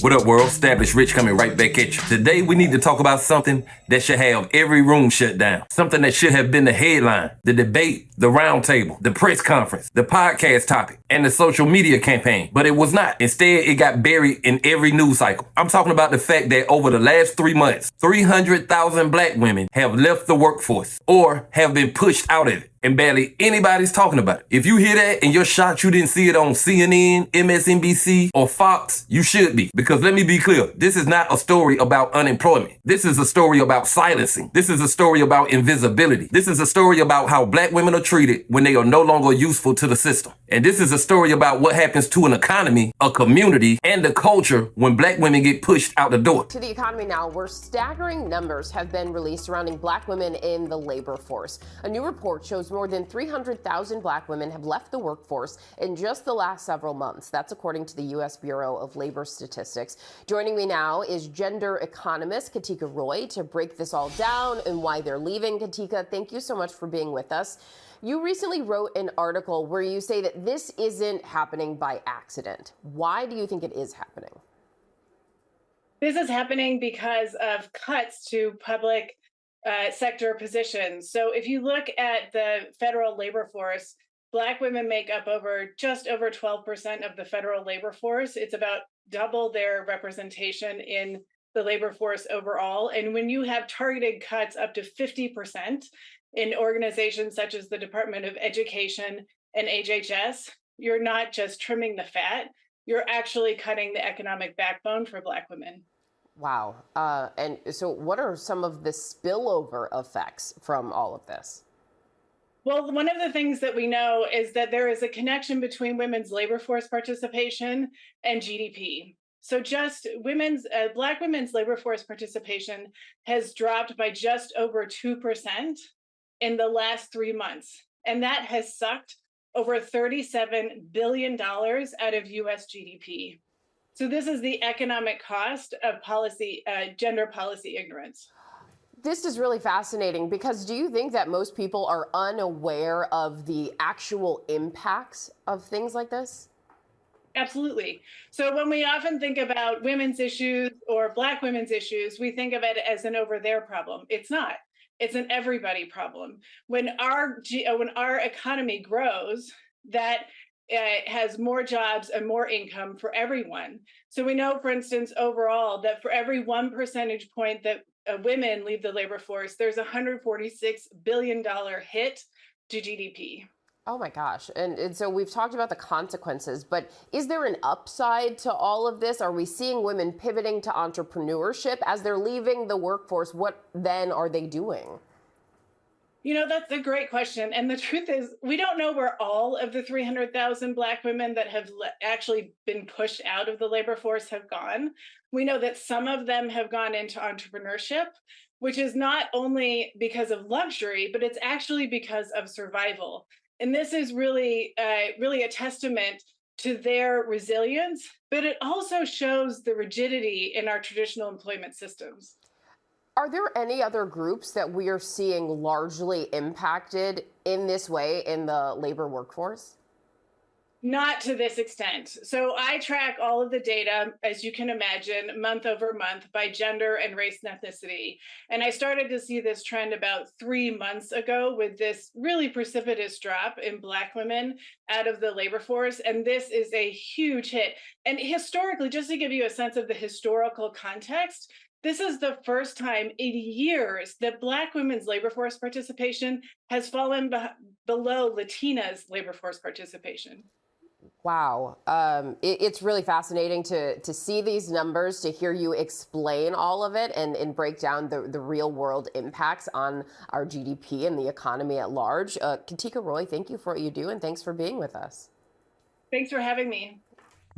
What up, world? Established Rich coming right back at you. Today, we need to talk about something that should have every room shut down. Something that should have been the headline, the debate, the roundtable, the press conference, the podcast topic, and the social media campaign. But it was not. Instead, it got buried in every news cycle. I'm talking about the fact that over the last 3 months, 300,000 black women have left the workforce or have been pushed out of it. And barely anybody's talking about it. If you hear that and you're shocked you didn't see it on CNN, MSNBC, or Fox, you should be. Because let me be clear, this is not a story about unemployment. This is a story about silencing. This is a story about invisibility. This is a story about how black women are treated when they are no longer useful to the system. And this is a story about what happens to an economy, a community, and a culture when black women get pushed out the door. To the economy now, where staggering numbers have been released surrounding black women in the labor force. A new report shows more than 300,000 black women have left the workforce in just the last several months. That's according to the U.S. Bureau of Labor Statistics. Joining me now is gender economist Katika Roy to break this all down and why they're leaving. Katika, thank you so much for being with us. You recently wrote an article where you say that this isn't happening by accident. Why do you think it is happening? This is happening because of cuts to public sector positions. So if you look at the federal labor force, black women make up just over 12% of the federal labor force. It's about double their representation in the labor force overall. And when you have targeted cuts up to 50% in organizations such as the Department of Education and HHS, you're not just trimming the fat, you're actually cutting the economic backbone for black women. Wow. And so what are some of the spillover effects from all of this? Well, one of the things that we know is that there is a connection between women's labor force participation and GDP. So just black women's labor force participation has dropped by just over 2% in the last 3 months. And that has sucked over $37 billion out of US GDP. So this is the economic cost of gender policy ignorance. This is really fascinating because do you think that most people are unaware of the actual impacts of things like this? Absolutely. So when we often think about women's issues or black women's issues, we think of it as an over there problem. It's not. It's an everybody problem. When our economy grows, that has more jobs and more income for everyone. So we know, for instance, overall, that for every 1 percentage point that women leave the labor force, there's a $146 billion hit to GDP. Oh my gosh. And so we've talked about the consequences, but is there an upside to all of this? Are we seeing women pivoting to entrepreneurship as they're leaving the workforce? What then are they doing? You know, that's a great question. And the truth is, we don't know where all of the 300,000 black women that have actually been pushed out of the labor force have gone. We know that some of them have gone into entrepreneurship, which is not only because of luxury, but it's actually because of survival. And this is really a testament to their resilience, but it also shows the rigidity in our traditional employment systems. Are there any other groups that we are seeing largely impacted in this way in the labor workforce? Not to this extent. So I track all of the data, as you can imagine, month over month by gender and race and ethnicity. And I started to see this trend about 3 months ago with this really precipitous drop in black women out of the labor force. And this is a huge hit. And historically, just to give you a sense of the historical context, this is the first time in years that black women's labor force participation has fallen below Latinas' labor force participation. Wow. It's really fascinating to see these numbers, to hear you explain all of it and break down the real world impacts on our GDP and the economy at large. Katika Roy, thank you for what you do, and thanks for being with us. Thanks for having me.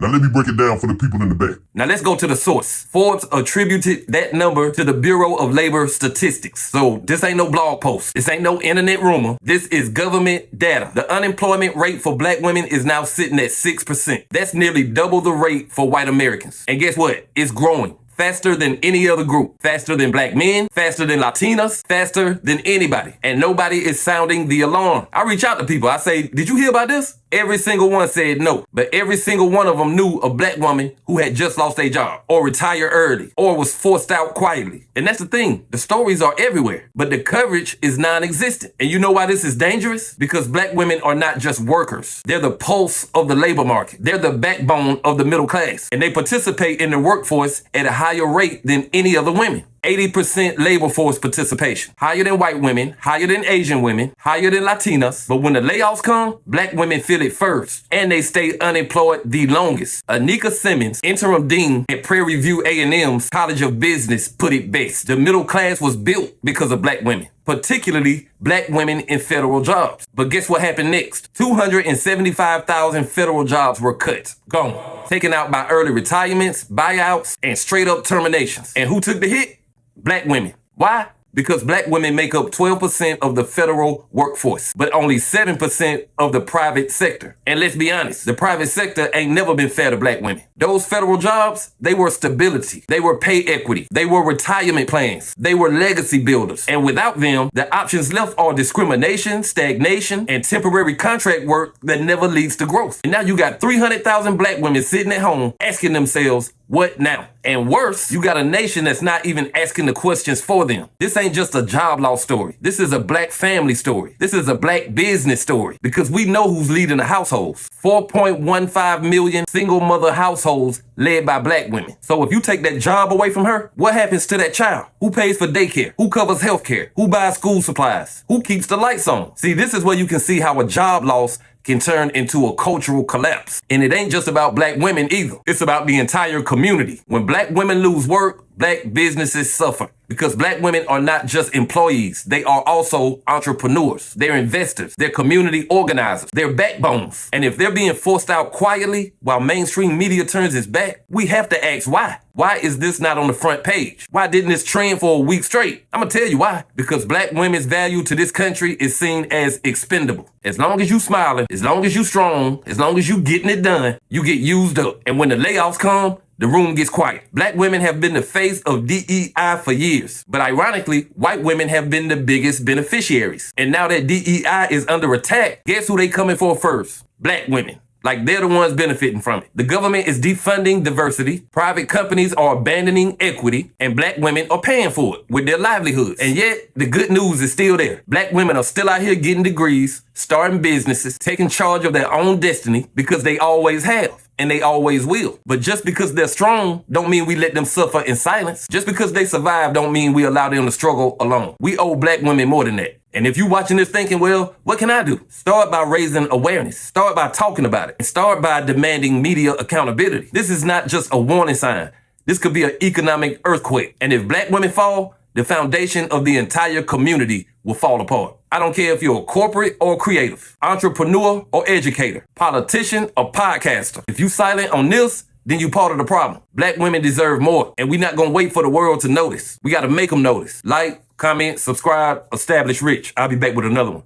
Now let me break it down for the people in the back. Now let's go to the source. Forbes attributed that number to the Bureau of Labor Statistics. So this ain't no blog post. This ain't no internet rumor. This is government data. The unemployment rate for black women is now sitting at 6%. That's nearly double the rate for white Americans. And guess what? It's growing faster than any other group, faster than black men, faster than Latinas, faster than anybody. And nobody is sounding the alarm. I reach out to people. I say, did you hear about this? Every single one said no, but every single one of them knew a black woman who had just lost their job or retired early or was forced out quietly. And that's the thing. The stories are everywhere, but the coverage is non-existent. And you know why this is dangerous? Because black women are not just workers. They're the pulse of the labor market. They're the backbone of the middle class, and they participate in the workforce at a higher rate than any other women. 80% labor force participation. Higher than white women, higher than Asian women, higher than Latinas. But when the layoffs come, black women feel it first. And they stay unemployed the longest. Anika Simmons, interim dean at Prairie View A&M's College of Business, put it best. The middle class was built because of black women, particularly black women in federal jobs. But guess what happened next? 275,000 federal jobs were cut. Gone. Taken out by early retirements, buyouts, and straight up terminations. And who took the hit? Black women. Why? Because black women make up 12% of the federal workforce, but only 7% of the private sector. And let's be honest, the private sector ain't never been fair to black women. Those federal jobs, they were stability. They were pay equity. They were retirement plans. They were legacy builders. And without them, the options left are discrimination, stagnation, and temporary contract work that never leads to growth. And now you got 300,000 black women sitting at home asking themselves, what now? And worse, you got a nation that's not even asking the questions for them. This ain't just a job loss story. This is a black family story. This is a black business story, because we know who's leading the households. 4.15 million single mother households led by black women. So if you take that job away from her, what happens to that child? Who pays for daycare? Who covers healthcare? Who buys school supplies? Who keeps the lights on? See, this is where you can see how a job loss can turn into a cultural collapse. And it ain't just about black women either. It's about the entire community. When black women lose work, black businesses suffer. Because black women are not just employees. They are also entrepreneurs. They're investors. They're community organizers. They're backbones. And if they're being forced out quietly while mainstream media turns its back, we have to ask why. Why is this not on the front page? Why didn't this trend for a week straight? I'm gonna tell you why. Because black women's value to this country is seen as expendable. As long as you smiling, as long as you strong, as long as you getting it done, you get used up. And when the layoffs come, the room gets quiet. Black women have been the face of DEI for years. But ironically, white women have been the biggest beneficiaries. And now that DEI is under attack, guess who they coming for first? Black women. Like they're the ones benefiting from it. The government is defunding diversity. Private companies are abandoning equity. And black women are paying for it with their livelihoods. And yet, the good news is still there. Black women are still out here getting degrees, starting businesses, taking charge of their own destiny, because they always have. And they always will. But just because they're strong don't mean we let them suffer in silence. Just because they survive don't mean we allow them to struggle alone. We owe black women more than that. And if you're watching this thinking, well, what can I do? Start by raising awareness. Start by talking about it. And start by demanding media accountability. This is not just a warning sign. This could be an economic earthquake. And if black women fall, the foundation of the entire community will fall apart. I don't care if you're a corporate or creative, entrepreneur or educator, politician or podcaster. If you silent on this, then you part of the problem. Black women deserve more, and we're not gonna wait for the world to notice. We gotta make them notice. Like, comment, subscribe, establish rich. I'll be back with another one.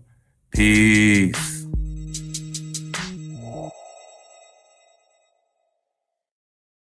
Peace.